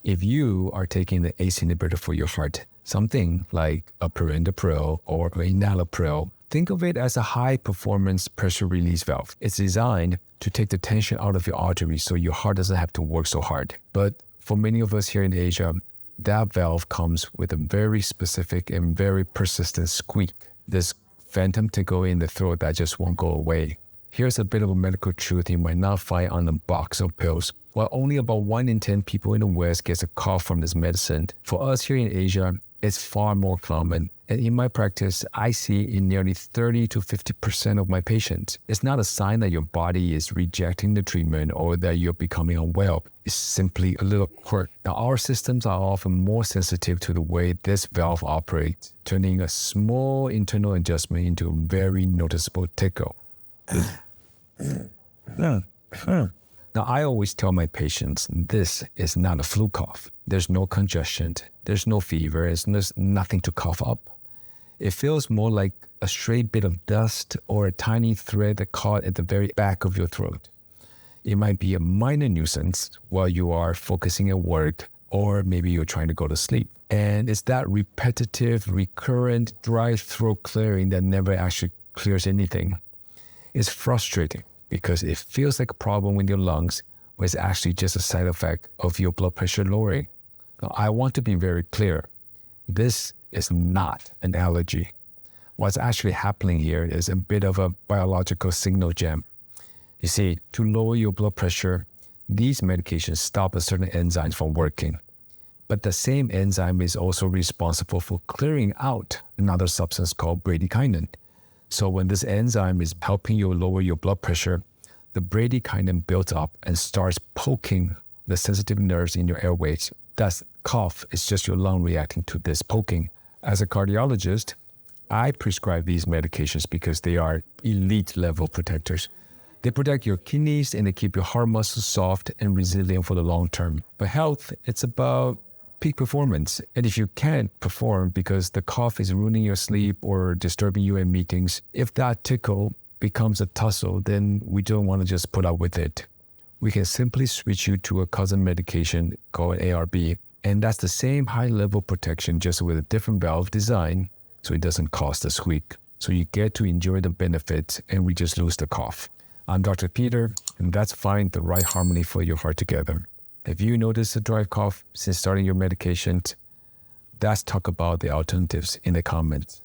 If you are taking the ACE inhibitor for your heart, something like a Perindopril or Enalapril, think of it as a high-performance pressure release valve. It's designed to take the tension out of your artery so your heart doesn't have to work so hard. But for many of us here in Asia, that valve comes with a very specific and very persistent squeak, this phantom tickle in the throat that just won't go away. Here's a bit of a medical truth you might not find on a box of pills. While only about 1 in 10 people in the West gets a cough from this medicine, for us here in Asia, it's far more common. And in my practice, I see in nearly 30 to 50% of my patients. It's not a sign that your body is rejecting the treatment or that you're becoming unwell. It's simply a little quirk. Now, our systems are often more sensitive to the way this valve operates, turning a small internal adjustment into a very noticeable tickle. Now, I always tell my patients, this is not a flu cough. There's no congestion, there's no fever, there's nothing to cough up. It feels more like a stray bit of dust or a tiny thread that caught at the very back of your throat. It might be a minor nuisance while you are focusing at work, or maybe you're trying to go to sleep. And it's that repetitive, recurrent, dry throat clearing that never actually clears anything. It's frustrating because it feels like a problem with your lungs, when it's actually just a side effect of your blood pressure lowering. Now, I want to be very clear. This is not an allergy. What's actually happening here is a bit of a biological signal jam. You see, to lower your blood pressure, these medications stop a certain enzyme from working. But the same enzyme is also responsible for clearing out another substance called bradykinin. So when this enzyme is helping you lower your blood pressure, the bradykinin builds up and starts poking the sensitive nerves in your airways. Thus, cough is just your lung reacting to this poking. As a cardiologist, I prescribe these medications because they are elite level protectors. They protect your kidneys and they keep your heart muscles soft and resilient for the long term. But health, it's about peak performance. And if you can't perform because the cough is ruining your sleep or disturbing you in meetings, if that tickle becomes a tussle, then we don't want to just put up with it. We can simply switch you to a cousin medication called ARB. And that's the same high-level protection, just with a different valve design, so it doesn't cause the squeak. So you get to enjoy the benefits and we just lose the cough. I'm Dr. Peter, and that's find the right harmony for your heart together. If you notice a dry cough since starting your medication, let's talk about the alternatives in the comments.